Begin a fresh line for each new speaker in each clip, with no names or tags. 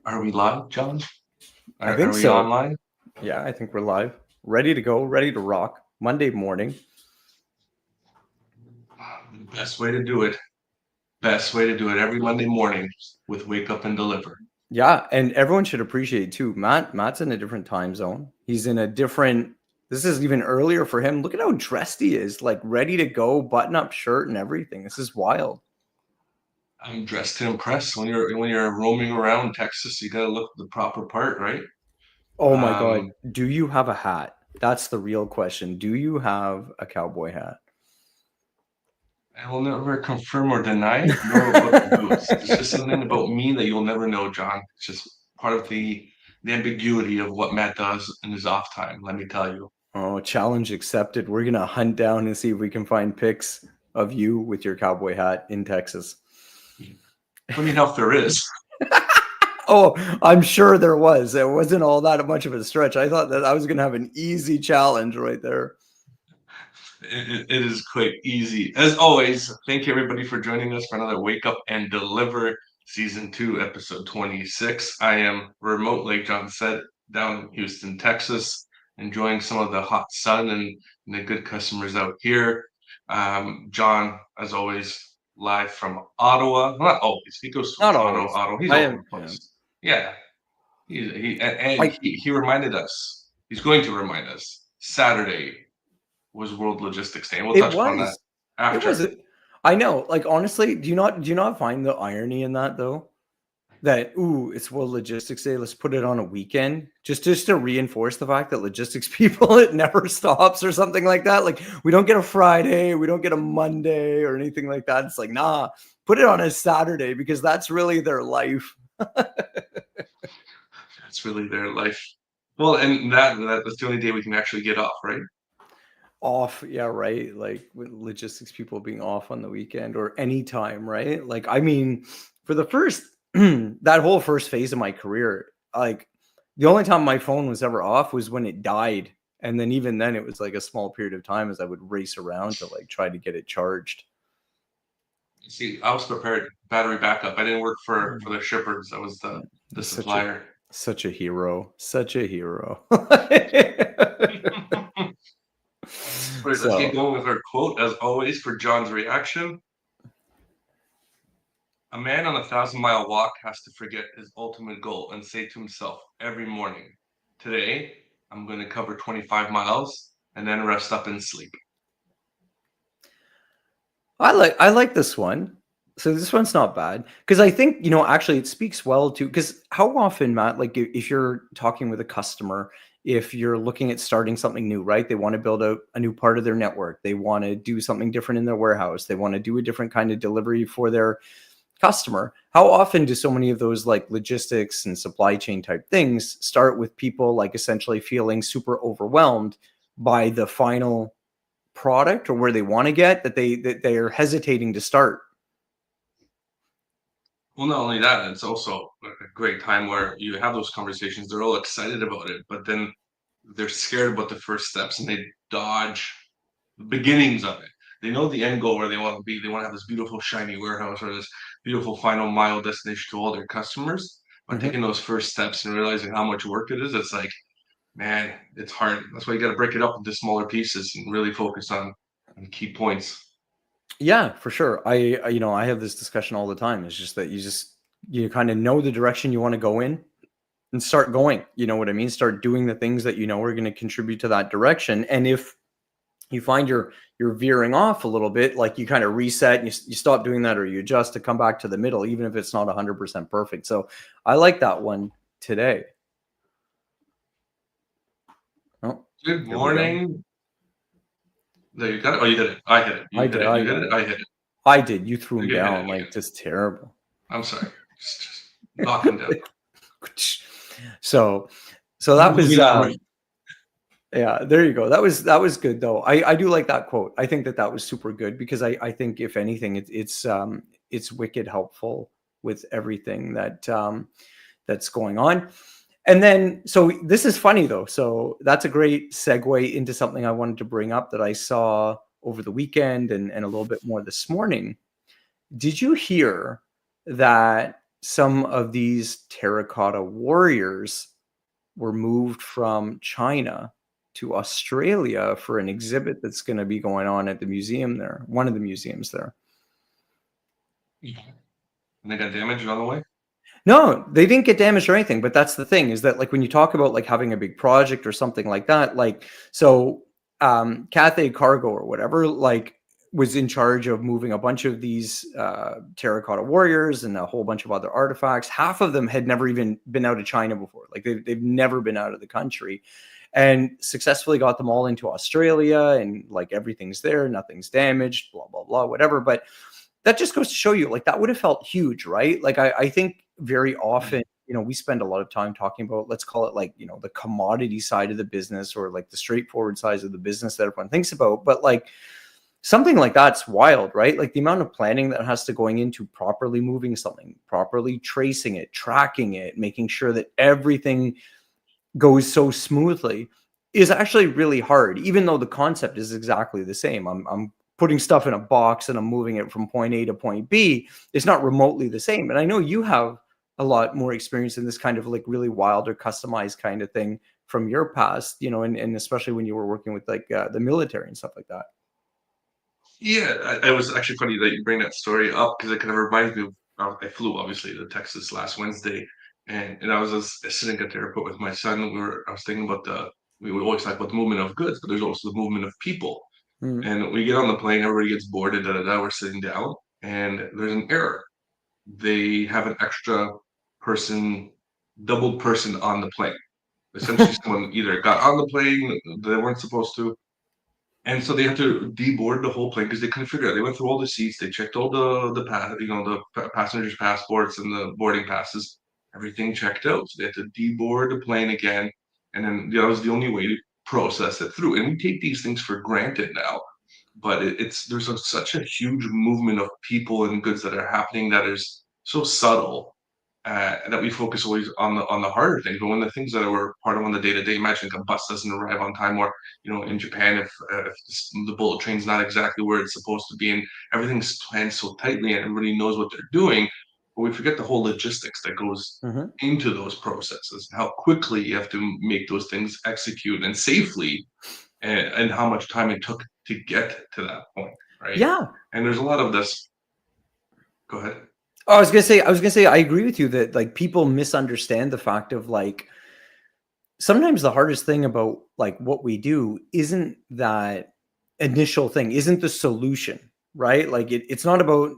Are we live, John?
I think
Are we
so.
online?
Yeah, I think we're live. Ready to go, ready to rock. Monday morning.
Best way to do it. Best way to do it every Monday morning with Wake Up and Deliver.
Yeah, and everyone should appreciate too. Matt's in a different time zone. He's in a different this is even earlier for him. Look at how dressed he is, like ready to go, button-up shirt and everything. This is wild.
I'm dressed to impress. When you're roaming around Texas, you gotta look the proper part, right?
Oh my god.
Um,
Do you have a hat? That's the real question. Do you have a cowboy hat?
I will never confirm or deny, nor about the boots. It's just something about me that you'll never know, John. It's just part of the ambiguity of what Matt does in his off time. Let me tell you.
Oh, challenge accepted. We're gonna hunt down and see if we can find pics of you with your cowboy hat in Texas.
Let me know if there is.
Oh, I'm sure there was. It wasn't all that much of a stretch. I thought that I was gonna have an easy challenge right there.
It is quite easy. As always, thank you everybody for joining us for another Wake Up and Deliver Season 2, Episode 26. I am remote, like John said, down in Houston, Texas, enjoying some of the hot sun and the good customers out here. John, as always, live from Ottawa. Not always. He goes from
Not
Toronto,
always.
Ottawa. He's
I
all over
am.
the
Yeah.
place. Yeah. And
I.
he reminded us, he's going to remind us, Saturday was World Logistics Day. And we'll
It
touch upon that
was. It was.
after.
I know. Like honestly, do you not find the irony in that though? That it's World Logistics Day. Let's put it on a weekend, just to reinforce the fact that logistics people it never stops or something like that. Like we don't get a Friday, we don't get a Monday or anything like that. It's like nah, put it on a Saturday because that's really their life.
That's really their life. Well, and that's the only day we can actually get off, right?
Off, yeah, right, like with logistics people being off on the weekend or anytime, right? Like I mean for the first that whole first phase of my career, like the only time my phone was ever off was when it died, and then even then it was like a small period of time as I would race around to like try to get it charged.
See, I was prepared. Battery backup. I didn't work for the shippers. I was the
such a
supplier.
such a hero, such a hero.
Let's get
So
going with our quote, as always, for John's reaction. A man on a 1,000-mile walk has to forget his ultimate goal and say to himself every morning, today, I'm going to cover 25 miles and then rest up and sleep.
I like this one. So this one's not bad because I think actually it speaks well to because how often, Matt, like if you're talking with a customer, if you're looking at starting something new, right? They want to build out a new part of their network. They want to do something different in their warehouse. They want to do a different kind of delivery for their customer. How often do so many of those like logistics and supply chain type things start with people like essentially feeling super overwhelmed by the final product or where they want to get that they are hesitating to start.
Well, not only that, it's also a great time where you have those conversations. They're all excited about it, but then they're scared about the first steps and they dodge the beginnings of it. They know the end goal where they want to be. They want to have this beautiful, shiny warehouse or this beautiful final mile destination to all their customers. But
Mhm.
taking those first steps and realizing how much work it is, it's like, man, it's hard. That's why you got to break it up into smaller pieces and really focus on key points.
Yeah, for sure. I have this discussion all the time. It's just that you kind of know the direction you want to go in and start going. You know what I mean? Start doing the things that you know are going to contribute to that direction. And if you find you're veering off a little bit, like you kind of reset and you stop doing that or you adjust to come back to the middle, even if it's not 100% perfect. So I like that one today. Oh,
Good
there we go.
morning. There you got it. Oh, you did it. I hit it. You
I
hit
did.
it. You hit it. I hit it.
I did. You threw him
You hit
down
it
like
again.
just terrible.
I'm sorry. Just knock him down.
So that was
Moving on.
yeah, there you go. That was good though. I do like that quote. I think that was super good because I think if anything it's wicked helpful with everything that's going on. And then so this is funny though. So that's a great segue into something I wanted to bring up that I saw over the weekend and a little bit more this morning. Did you hear that some of these Terracotta Warriors were moved from China to Australia for an exhibit that's going to be going on at the museum there, one of the museums there.
And they got damaged on the way?
No, they didn't get damaged or anything, but that's the thing, is that, like, when you talk about, like, having a big project or something like that, like, so, Cathay Cargo or whatever, like, was in charge of moving a bunch of these, Terracotta Warriors and a whole bunch of other artifacts. Half of them had never even been out of China before. Like, they've never been out of the country, and successfully got them all into Australia, and, like, everything's there, nothing's damaged, blah, blah, blah, whatever. But that just goes to show you, like, that would have felt huge, right? Like, I think very often, we spend a lot of time talking about, let's call it, like, the commodity side of the business, or like the straightforward side of the business that everyone thinks about. But like, something like that's wild, right? Like, the amount of planning that has to going into properly moving something, properly tracing it, tracking it, making sure that everything goes so smoothly is actually really hard, even though the concept is exactly the same. I'm putting stuff in a box and I'm moving it from point A to point B. It's not remotely the same. And I know you have a lot more experience in this kind of, like, really wild or customized kind of thing from your past, and especially when you were working with, like, the military and stuff like that.
Yeah, I was actually funny that you bring that story up, because it kind of reminds me of, I flew obviously to Texas last Wednesday, and I was just sitting at the airport with my son. I was thinking about we would always talk about the movement of goods, but there's also the movement of people.
Mm,
And we get on the plane, everybody gets boarded, da da da. We're sitting down, and there's an error. They have an extra person, double person on the plane. Essentially, someone either got on the plane they weren't supposed to, and so they had to deboard the whole plane because they couldn't figure out. They went through all the seats, they checked all the passengers' passports and the boarding passes. Everything checked out. So they had to deboard the plane again, and then that was the only way to process it through. And we take these things for granted now, but there's such a huge movement of people and goods that are happening that is so subtle, that we focus always on the harder things. But when the things that were part of on the day to day, imagine like a bus doesn't arrive on time, or in Japan, if the bullet train's not exactly where it's supposed to be, and everything's planned so tightly and everybody knows what they're doing, but we forget the whole logistics that goes
mhm.
into those processes, how quickly you have to make those things execute and safely, and how much time it took to get to that point, right?
Yeah.
And there's a lot of this. Go ahead.
Oh, I was gonna say, I agree with you that, like, people misunderstand the fact of, like, sometimes the hardest thing about, like, what we do isn't that initial thing, isn't the solution, right? Like, it's not about,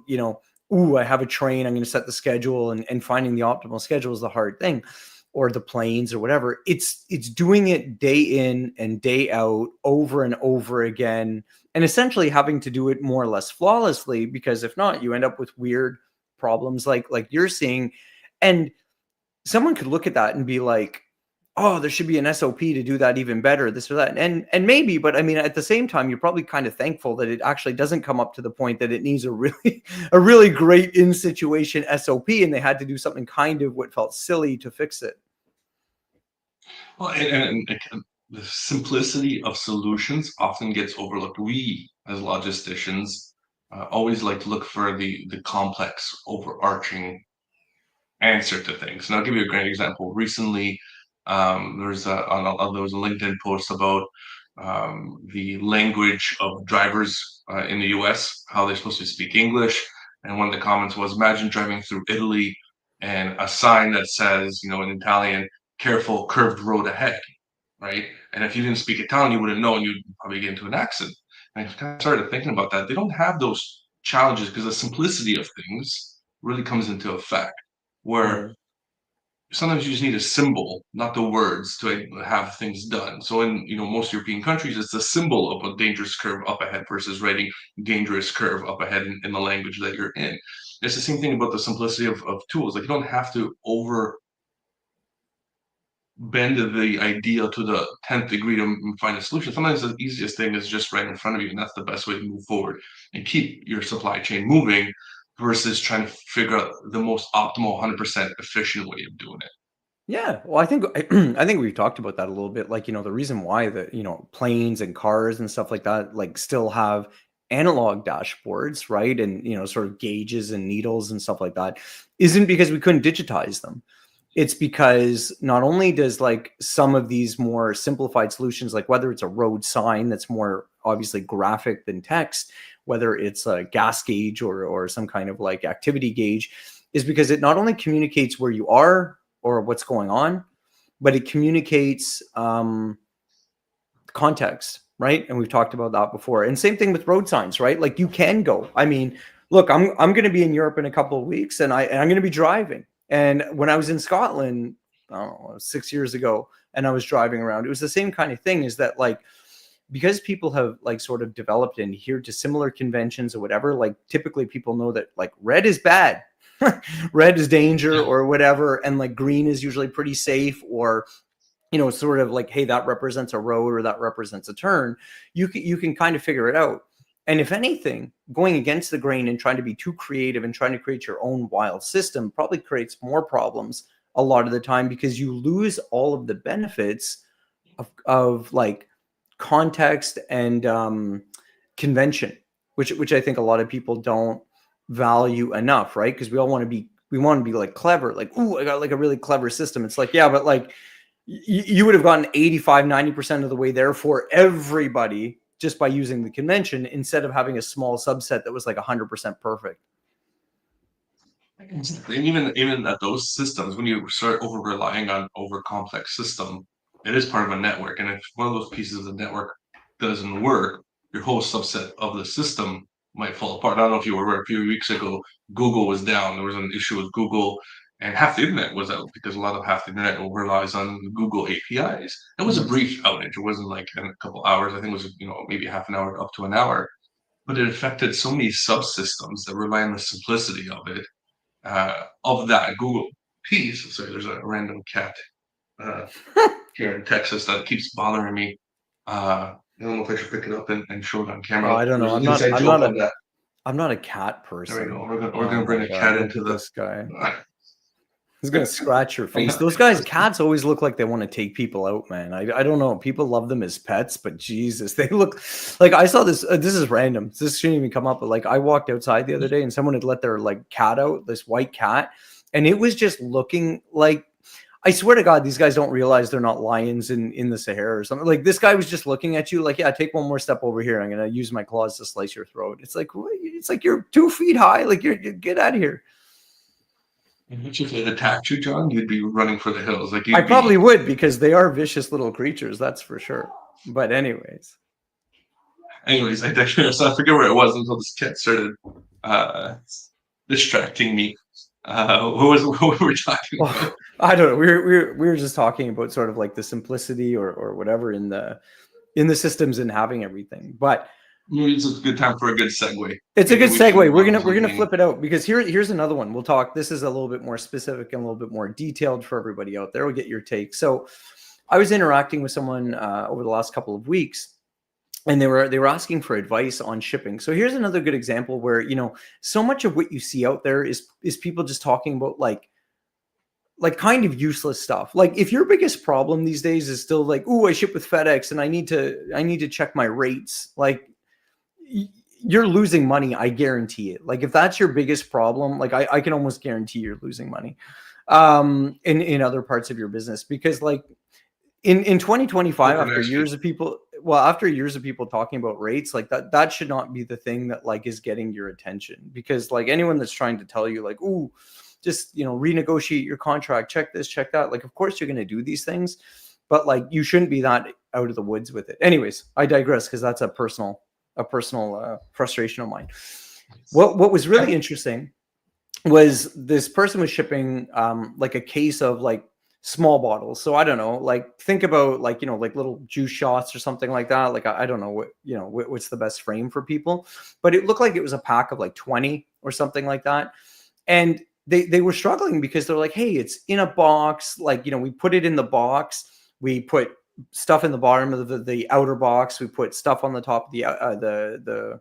ooh, I have a train, I'm going to set the schedule, and finding the optimal schedule is the hard thing, or the planes or whatever. It's doing it day in and day out, over and over again, and essentially having to do it more or less flawlessly, because if not, you end up with weird problems like you're seeing. And someone could look at that and be like, oh, there should be an SOP to do that even better, this or that. And maybe, but I mean, at the same time, you're probably kind of thankful that it actually doesn't come up to the point that it needs a really a really great in situation SOP, and they had to do something kind of what felt silly to fix it.
Well, and the simplicity of solutions often gets overlooked. We, as logisticians, always like to look for the complex, overarching answer to things. And I'll give you a great example. Recently, there was a LinkedIn post about the language of drivers in the U.S., how they're supposed to speak English. And one of the comments was, imagine driving through Italy and a sign that says, in Italian, "Careful, curved road ahead," right? And if you didn't speak Italian, you wouldn't know, and you'd probably get into an accident. And I kind of started thinking about that. They don't have those challenges because the simplicity of things really comes into effect. Where
Mhm.
sometimes you just need a symbol, not the words, to have things done. So in most European countries, it's the symbol of a dangerous curve up ahead versus writing dangerous curve up ahead in the language that you're in. It's the same thing about the simplicity of tools. Like, you don't have to over bend the idea to the 10th degree to find a solution. Sometimes the easiest thing is just right in front of you, and that's the best way to move forward and keep your supply chain moving, versus trying to figure out the most optimal 100% efficient way of doing it.
Yeah, well, I think I think we've talked about that a little bit. Like, the reason why the planes and cars and stuff like that, like, still have analog dashboards, right? And, sort of gauges and needles and stuff like that, isn't because we couldn't digitize them. It's because not only does like some of these more simplified solutions, like whether it's a road sign that's more obviously graphic than text, whether it's a gas gauge or some kind of like activity gauge, is because it not only communicates where you are or what's going on, but it communicates context, right? And we've talked about that before. And same thing with road signs, right? Like you can go. I mean, look, I'm going to be in Europe in a couple of weeks, and I'm going to be driving. And when I was in Scotland, I don't know, 6 years ago, and I was driving around, it was the same kind of thing. Is that like, because people have like sort of developed and adhered to similar conventions or whatever, like typically people know that like red is bad, red is danger or whatever, and like green is usually pretty safe, or sort of like, hey, that represents a road or that represents a turn. You can kind of figure it out. And if anything, going against the grain and trying to be too creative and trying to create your own wild system probably creates more problems a lot of the time, because you lose all of the benefits of like context and convention, which I think a lot of people don't value enough, right? Because we want to be like clever, like, ooh, I got like a really clever system. It's like, yeah, but like you would have gotten 85-90% of the way there for everybody just by using the convention, instead of having a small subset that was like 100% perfect.
And even at those systems, when you start over relying on over complex system, it is part of a network. And if one of those pieces of the network doesn't work, your whole subset of the system might fall apart. I don't know if you were aware, a few weeks ago, Google was down. There was an issue with Google, and half the internet was out because half the internet relies on Google APIs. It was a brief outage. It wasn't like in a couple hours. I think it was maybe half an hour up to an hour, but it affected so many subsystems that rely on the simplicity of that Google piece. So there's a random cat here in Texas that keeps bothering me. I don't know if I should pick it up and show it on camera.
Oh, I don't know. I'm not a cat person.
There we go. We're gonna bring a cat into
this guy. He's gonna scratch your face. Those cats always look like they want to take people out, man. I don't know. People love them as pets, but Jesus, they look like, I saw this. This is random. This shouldn't even come up. But like, I walked outside the other day and someone had let their like cat out, this white cat, and it was just looking like, I swear to God, these guys don't realize they're not lions in the Sahara or something. Like, this guy was just looking at you like, yeah, take one more step over here. I'm gonna use my claws to slice your throat. It's like, what? It's like you're 2 feet high. Like, you get out of here.
If it attacked you, John, you'd be running for the hills. Like,
I probably would, because they are vicious little creatures, that's for sure. But anyways,
I digress. I forget where it was until this cat started distracting me. What were we talking about?
I don't know. We were just talking about sort of like the simplicity or whatever in the systems and having everything. But
it's a good time for a good segue.
It's a good segue. We're gonna flip it out, because here's another one. We'll talk. This is a little bit more specific and a little bit more detailed for everybody out there. We'll get your take. So, I was interacting with someone over the last couple of weeks, and they were asking for advice on shipping. So here's another good example where so much of what you see out there is people just talking about like kind of useless stuff. Like, if your biggest problem these days is still like, oh, I ship with FedEx and I need to check my rates, like, you're losing money. I guarantee it. Like, if that's your biggest problem, like I can almost guarantee you're losing money in other parts of your business, because like in 2025, after years of people talking about rates, like that should not be the thing that like is getting your attention, because like anyone that's trying to tell you like, ooh, just renegotiate your contract, check this, check that, like, of course you're going to do these things, but like you shouldn't be that out of the woods with it. Anyways, I digress, because that's a personal frustration of mine. What was really interesting was this person was shipping like a case of like small bottles. So I don't know, like, think about like like little juice shots or something like that. Like, I don't know what's the best frame for people, but it looked like it was a pack of like 20 or something like that. And they were struggling because they're like, hey, it's in a box. Like, we put it in the box. We put stuff in the bottom of the outer box. We put stuff on the top of the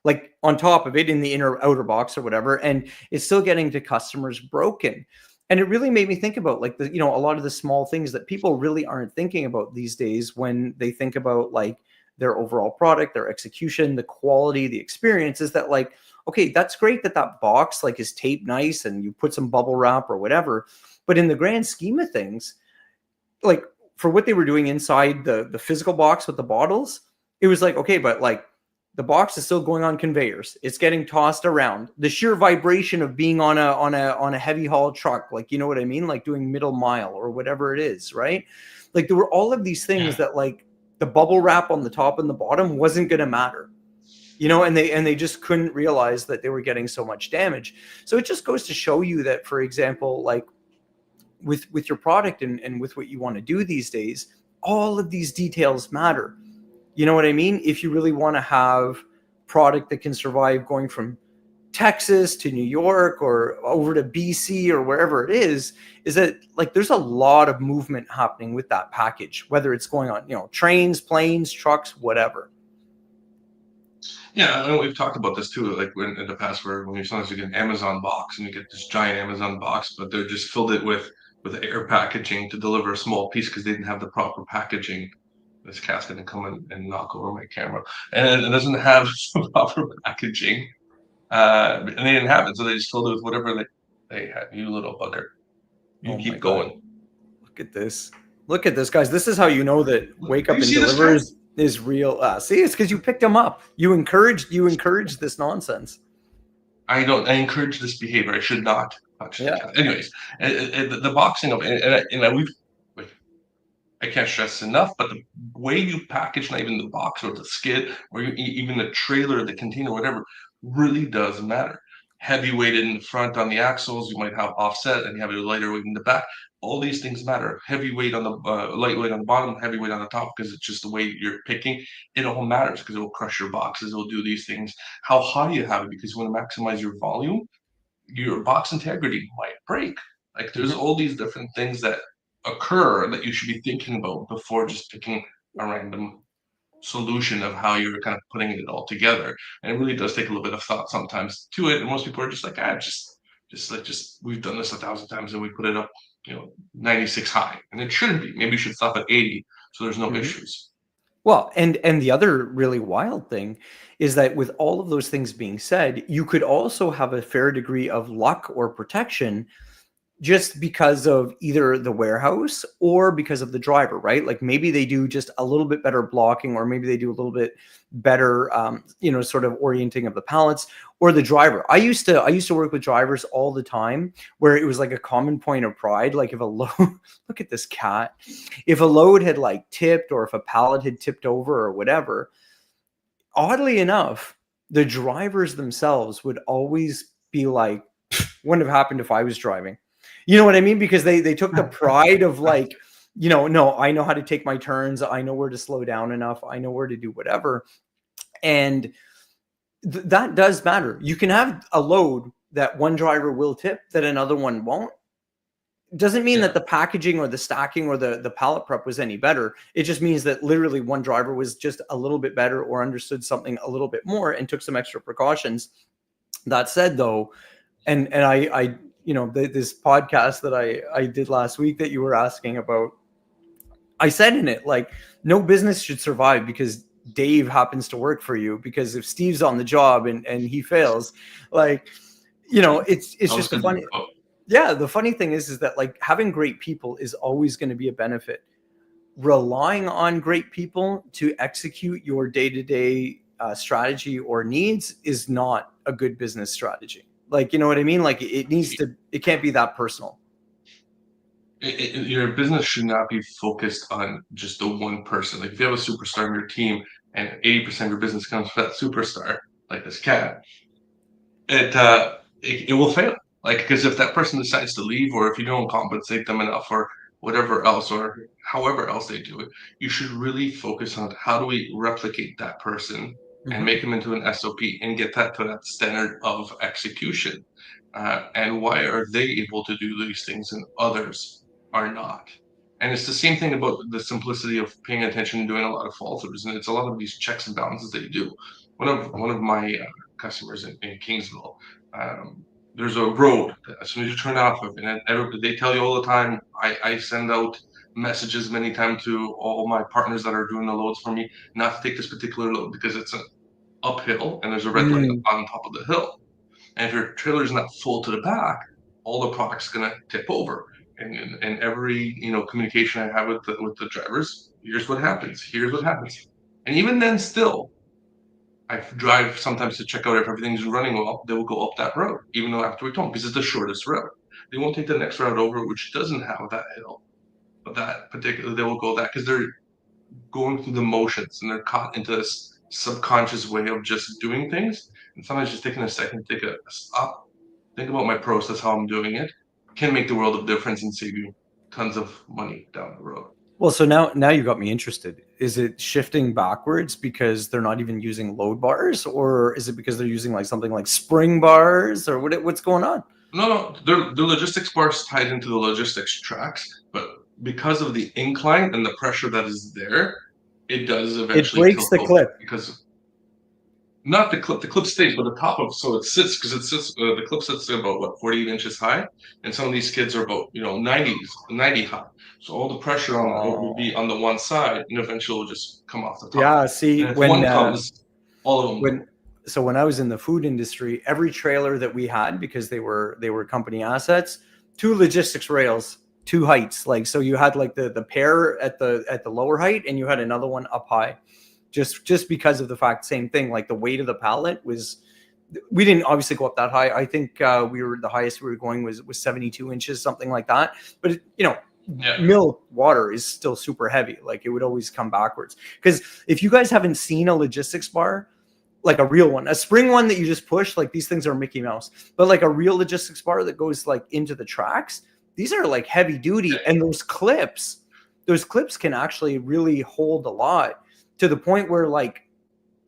like on top of it in the outer box or whatever. And it's still getting to customers broken. And it really made me think about like a lot of the small things that people really aren't thinking about these days when they think about like their overall product, their execution, the quality, the experience, is that like, okay, that's great that that box like is taped nice and you put some bubble wrap or whatever, but in the grand scheme of things, like for what they were doing inside the physical box with the bottles, it was like, okay, but like the box is still going on conveyors, it's getting tossed around, the sheer vibration of being on a heavy haul truck, like, you know what I mean, like doing middle mile or whatever it is, right? Like there were all of these things that like the bubble wrap on the top and the bottom wasn't going to matter, you know, and they just couldn't realize that they were getting so much damage. So it just goes to show you that, for example, like with your product and with what you want to do these days, all of these details matter. You know what I mean? If you really want to have product that can survive going from Texas to New York or over to BC or wherever it is that like there's a lot of movement happening with that package, whether it's going on, you know, trains, planes, trucks, whatever.
Yeah, I know we've talked about this too, like when in the past where when you sometimes you get an Amazon box and you get this giant Amazon box, but they're just filled it with air packaging to deliver a small piece because they didn't have the proper packaging. This cat's gonna come and knock over my camera. And it doesn't have the proper packaging. And they didn't have it, so they just filled it with whatever they had. You little bugger. You
Oh my
keep
God.
going.
Look at this. Look at this, guys. This is how you know that Wake
Do
Up
you
and
see this
Deliver
guy?
is real. See, it's because you picked him up. You encouraged this nonsense.
I encourage this behavior. I should not touch the
Yeah.
cat. Anyways, the boxing of it, and we've like, I can't stress enough, but the way you package, not even the box or the skid or even the trailer, the container, whatever, really does matter. Heavy weighted in the front on the axles, you might have offset, and you have a lighter weight in the back. All these things matter. Heavy weight on the lightweight on the bottom, heavy weight on the top, because it's just the way you're picking. It all matters because it will crush your boxes. It will do these things. How high you have it, because you want to maximize your volume, your box integrity might break. Like there's
Mhm.
all these different things that occur that you should be thinking about before just picking a random solution of how you're kind of putting it all together. And it really does take a little bit of thought sometimes to it. And most people are just like, just we've done this 1,000 times and we put it up, 96 high. And it shouldn't be. Maybe you should stop at 80 so there's no
Mhm.
issues.
Well, and the other really wild thing is that with all of those things being said, you could also have a fair degree of luck or protection just because of either the warehouse or because of the driver, right? Like maybe they do just a little bit better blocking, or maybe they do a little bit better, sort of orienting of the pallets, or the driver. I used to work with drivers all the time, where it was like a common point of pride. Like if a load, look at this cat, if a load had like tipped, or if a pallet had tipped over or whatever, oddly enough, the drivers themselves would always be like, wouldn't have happened if I was driving. You know what I mean? Because they took the pride of like, no, I know how to take my turns. I know where to slow down enough. I know where to do whatever. And that does matter. You can have a load that one driver will tip that another one won't. Doesn't mean
Yeah.
that the packaging or the stacking or the pallet prep was any better. It just means that literally one driver was just a little bit better or understood something a little bit more and took some extra precautions. That said, though, and I this podcast that I did last week that you were asking about, I said in it, like, no business should survive because Dave happens to work for you, because if Steve's on the job and he fails, like, it's
I was
just a
good.
funny. Yeah, the funny thing is that like having great people is always going to be a benefit. Relying on great people to execute your day-to-day strategy or needs is not a good business strategy. Like, you know what I mean? Like it can't be that personal.
Your business should not be focused on just the one person. Like if you have a superstar in your team and 80% of your business comes from that superstar, like this cat, it will fail. Like because if that person decides to leave, or if you don't compensate them enough, or whatever else, or however else they do it, you should really focus on how do we replicate that person and
Mhm.
make them into an SOP and get that to that standard of execution. And why are they able to do these things and others are not? And it's the same thing about the simplicity of paying attention and doing a lot of fall throughs. And it's a lot of these checks and balances that you do. One of my customers in Kingsville, um, there's a road that as soon as you turn off of, and they tell you all the time, I send out messages many times to all my partners that are doing the loads for me not to take this particular load because it's an uphill and there's a red light
Mm.
on top of the hill. And if your trailer is not full to the back, all the product's gonna tip over. And every communication I have with the drivers, here's what happens. Here's what happens. And even then, still, I drive sometimes to check out if everything's running well. They will go up that road, even though after we told them, because it's the shortest route. They won't take the next route over, which doesn't have that hill. But that particular, they will go that because they're going through the motions and they're caught into this subconscious way of just doing things. And sometimes just taking a second, take a stop, think about my process, how I'm doing it, can make the world of difference and save you tons of money down the road.
Well, so now you got me interested. Is it shifting backwards because they're not even using load bars, or is it because they're using like something like spring bars, or what's going on?
No, the logistics bars tied into the logistics tracks, but because of the incline and the pressure that is there, it does
It
eventually
breaks
tilt
the
over
clip.
because not the clip stays, but the top of so it sits because it sits the clip sits about what 48 inches high, and some of these skids are about 90 high. So all the pressure on it will be
Oh,
on the one side, and eventually it'll just come off the top.
yeah. See,
And if one comes, all of them go.
when I was in the food industry, every trailer that we had, because they were company assets, two logistics rails, two heights. Like, so you had like the pair at the lower height, and you had another one up high, just because of the fact, same thing, like the weight of the pallet was, we didn't obviously go up that high. I think the highest we were going was 72 inches, something like that. But
Yeah.
mill water is still super heavy. Like, it would always come backwards. Because if you guys haven't seen a logistics bar, like a real one, a spring one that you just push, like these things are Mickey Mouse, but like a real logistics bar that goes like into the tracks, these are like heavy duty. And those clips can actually really hold a lot, to the point where like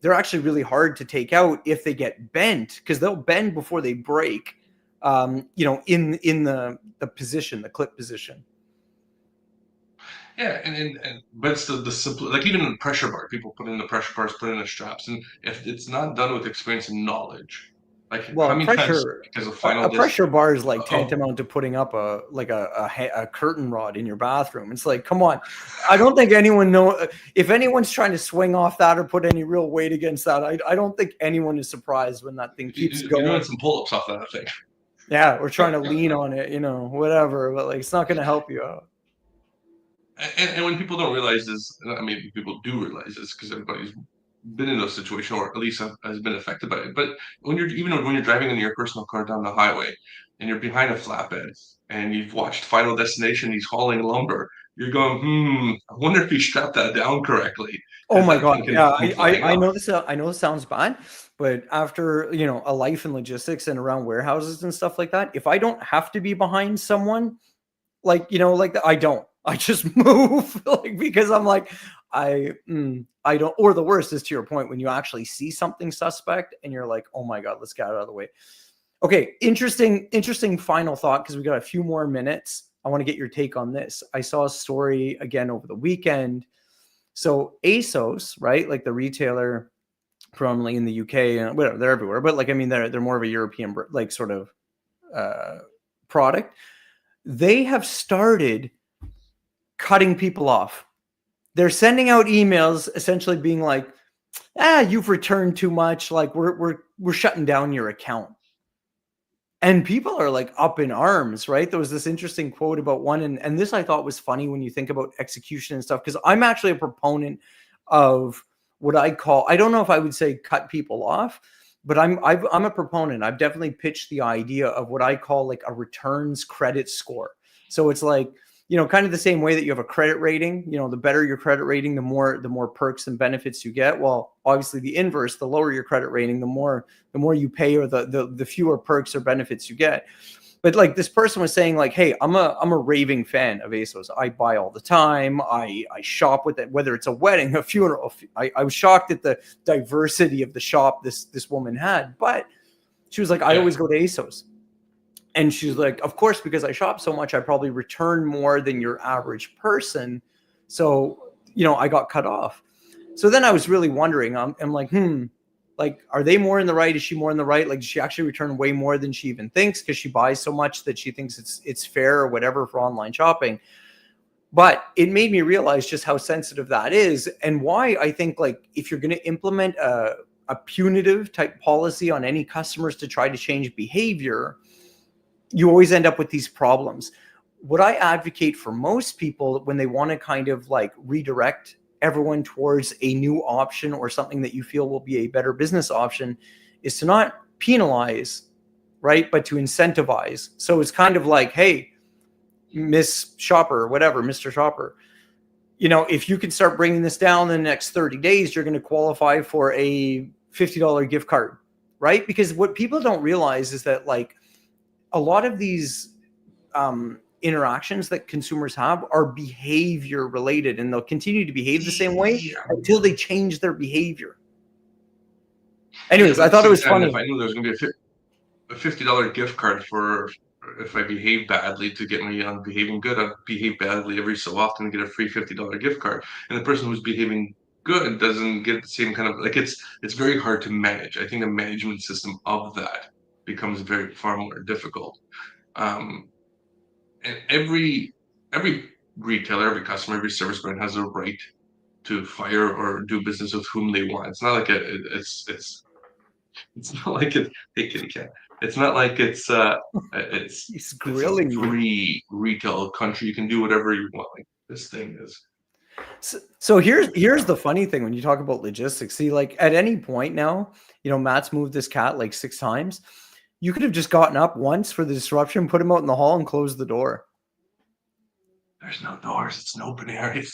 they're actually really hard to take out if they get bent, because they'll bend before they break, in the position, the clip position.
Yeah, and but it's the simple, like even in pressure bar, people put in the pressure bars, put in the straps, and if it's not done with experience and knowledge, like
Well,
how many times because of
a
final
pressure bar is like
oh
tantamount to putting up a curtain rod in your bathroom. It's like, come on. I don't think anyone if anyone's trying to swing off that or put any real weight against that. I don't think anyone is surprised when that thing keeps
you're
going.
doing some pull-ups off that thing.
Yeah, we're trying to lean on it, whatever, but like it's not going to help you out.
And when people don't realize this, I mean, people do realize this because everybody's been in those situations or at least has been affected by it. But when you're driving in your personal car down the highway and you're behind a flatbed and you've watched Final Destination, he's hauling lumber, you're going, I wonder if he strapped that down correctly
Oh
because
my
that
God.
thing can
Yeah,
come flying
I
off.
know this. I know this sounds bad, but after a life in logistics and around warehouses and stuff like that, if I don't have to be behind someone, I don't. I just move, like, because I'm like, I don't. Or the worst is, to your point, when you actually see something suspect and you're like, oh my God, let's get out of the way. Okay, interesting final thought, because we got a few more minutes. I want to get your take on this. I saw a story again over the weekend. So ASOS, right, like the retailer, predominantly in the UK and whatever, they're everywhere, but like, I mean, they're more of a European like sort of product. They have started cutting people off. They're sending out emails essentially being like, you've returned too much, like we're shutting down your account. And people are like up in arms, right? There was this interesting quote about one, and this I thought was funny when you think about execution and stuff, because I'm actually a proponent of what I call, I don't know if I would say cut people off, but I'm a proponent. I've definitely pitched the idea of what I call like a returns credit score. So it's like, kind of the same way that you have a credit rating. The better your credit rating, the more perks and benefits you get. Well, obviously the inverse, the lower your credit rating, the more you pay, or the fewer perks or benefits you get. But like, this person was saying like, hey, I'm a raving fan of ASOS. I buy all the time. I shop with it, whether it's a wedding, a funeral. I was shocked at the diversity of the shop this woman had. But she was like, I always go to ASOS. And she's like, of course, because I shop so much, I probably return more than your average person. So, I got cut off. So then I was really wondering, I'm like, like, are they more in the right? Is she more in the right? Like, does she actually return way more than she even thinks, because she buys so much that she thinks it's fair or whatever for online shopping? But it made me realize just how sensitive that is, and why I think, like, if you're going to implement a punitive type policy on any customers to try to change behavior, you always end up with these problems. What I advocate for most people when they want to kind of like redirect everyone towards a new option or something that you feel will be a better business option is to not penalize, right? But to incentivize. So it's kind of like, hey, Miss Shopper, whatever, Mr. Shopper, if you can start bringing this down in the next 30 days, you're going to qualify for a $50 gift card, right? Because what people don't realize is that, like, a lot of these interactions that consumers have are behavior related, and they'll continue to behave the same way
Yeah.
until they change their behavior.
Yeah,
Anyways,
but
I
at the
thought it
same
was
time,
funny.
if I knew there was going to be a $50 gift card for if I behave badly to get me on behaving good, I behave badly every so often and get a free $50 gift card. And the person who's behaving good doesn't get the same kind of like it's very hard to manage. I think the management system of that becomes very far more difficult. Um, and every retailer, every customer, every service brand has a right to fire or do business with whom they want. It's not like it's not like it's hey kitty cat. It's not like
He's
it's a
grilling you.
free retail country. You can do whatever you want. Like this thing is.
So here's the funny thing when you talk about logistics. See, like, at any point now, Matt's moved this cat like 6 times. You could have just gotten up once for the disruption, put him out in the hall, and closed the door.
There's no doors. It's an open area.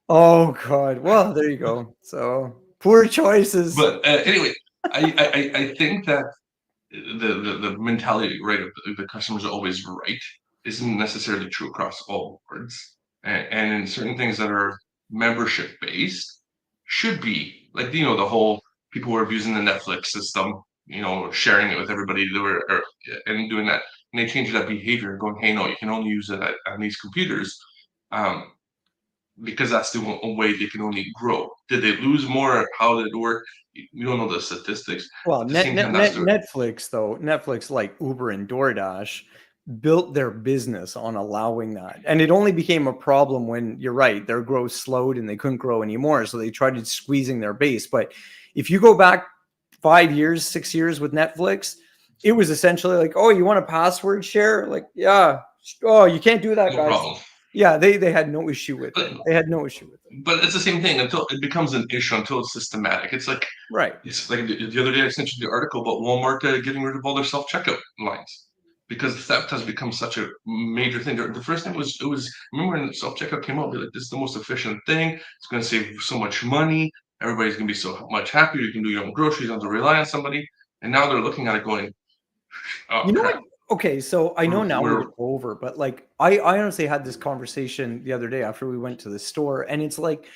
Oh God. Well, there you go. So poor choices.
But anyway, I think that the mentality right of the customers are always right isn't necessarily true across all boards, and in certain things that are membership based should be like the whole people who are abusing the Netflix system, sharing it with everybody and doing that, and they change that behavior and going, hey, no, you can only use it on these computers. Um, because that's the way they can only grow. Did they lose more? How did it work? You don't know the statistics.
Well,
At the same time, that's the
Netflix, like Uber and DoorDash, built their business on allowing that. And it only became a problem when, you're right, their growth slowed and they couldn't grow anymore. So they tried squeezing their base. But if you go back 5 years, 6 years with Netflix, it was essentially like, oh, you want a password share? Like, yeah. Oh, you can't do that,
no
guys.
problem.
Yeah, they had no issue with
But
it. They had no issue with it.
but it's the same thing until it becomes an issue, until it's systematic. It's like
Right.
the other day I sent you the article about Walmart getting rid of all their self-checkout lines because theft has become such a major thing. The first thing it was remember when self-checkout came out, be like, this is the most efficient thing. It's going to save so much money. Everybody's going to be so much happier. You can do your own groceries. You don't have to rely on somebody. And now they're looking at it going, oh
You know what?
crap.
Okay, so I know now
We're
we're over, but like I honestly had this conversation the other day after we went to the store, and it's like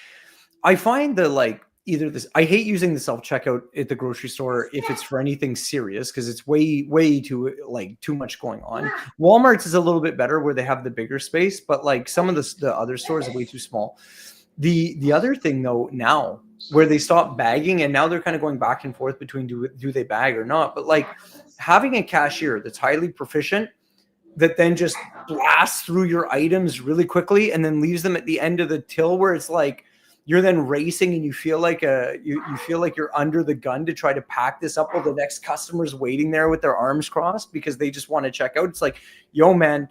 I find that, like, either this I hate using the self-checkout at the grocery store if it's for anything serious because it's way too, like, too much going on. Walmart's is a little bit better where they have the bigger space, but like some of the other stores are way too small. The other thing though now where they stop bagging and now they're kind of going back and forth between do they bag or not, but like having a cashier that's highly proficient that then just blasts through your items really quickly and then leaves them at the end of the till where it's like you're then racing and you feel like you feel like you're under the gun to try to pack this up while the next customer's waiting there with their arms crossed because they just want to check out. It's like, yo, man,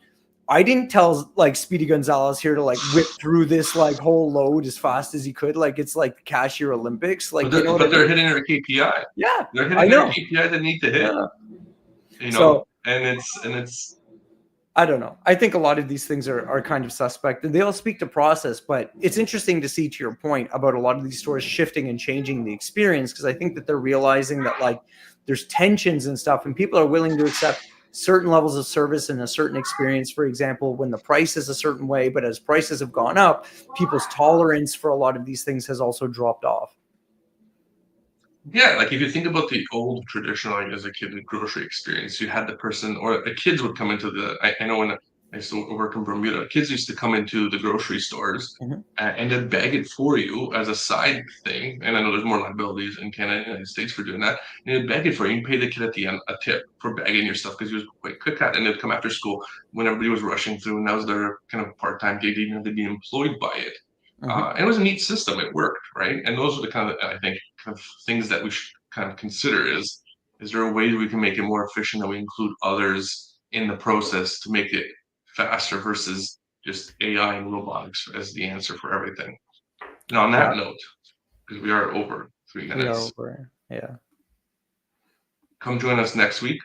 I didn't tell like Speedy Gonzalez here to like whip through this like whole load as fast as he could. Like it's like the cashier Olympics. Like, you know what I
they're
mean?
hitting their KPI.
Yeah,
They're
I
hitting their
know.
KPI they need to hit.
Yeah. So
And it's
I don't know. I think a lot of these things are kind of suspect and they all speak to process, but it's interesting to see, to your point, about a lot of these stores shifting and changing the experience because I think that they're realizing that like there's tensions and stuff and people are willing to accept certain levels of service and a certain experience. For example, when the price is a certain way, but as prices have gone up, people's tolerance for a lot of these things has also dropped off.
Yeah, like if you think about the old traditional, like as a kid, the grocery experience, you had the person or the kids would come into I know I used to work in Bermuda. Kids used to come into the grocery stores
Mhm.
and they'd bag it for you as a side thing. And I know there's more liabilities in Canada and the United States for doing that. And they'd bag it for you. You pay the kid at the end a tip for bagging your stuff because he was quite quick at it. And they'd come after school when everybody was rushing through, and that was their kind of part-time gig. They didn't have to be employed by it.
Mhm.
And it was a neat system. It worked, right? And those are the kind of, I think, kind of things that we should kind of consider is there a way that we can make it more efficient, that we include others in the process to make it faster versus just AI and robotics as the answer for everything. And on
Yeah,
that note, because we are over three
we are
minutes,
over. Yeah.
come join us next week.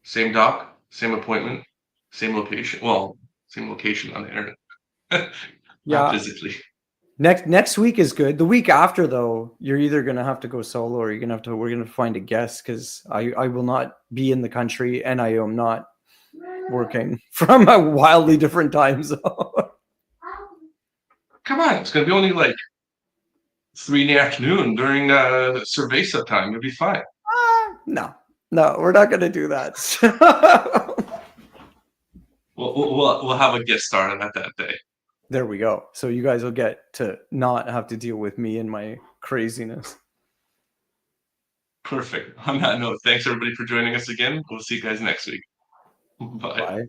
Same doc, same appointment, same location. Well, same location on the internet, not
Yeah.
physically.
Next week is good. The week after, though, you're either gonna have to go solo or you're gonna have to. We're gonna find a guest because I will not be in the country and I am not working from a wildly different time zone.
Come on, it's gonna be only like 3 in the afternoon during cerveza time. You'll be fine.
No, no, we're not gonna do that.
We'll have a guest star on that day.
There we go. So you guys will get to not have to deal with me and my craziness.
Perfect. On that note, thanks everybody for joining us again. We'll see you guys next week. Bye.
Bye.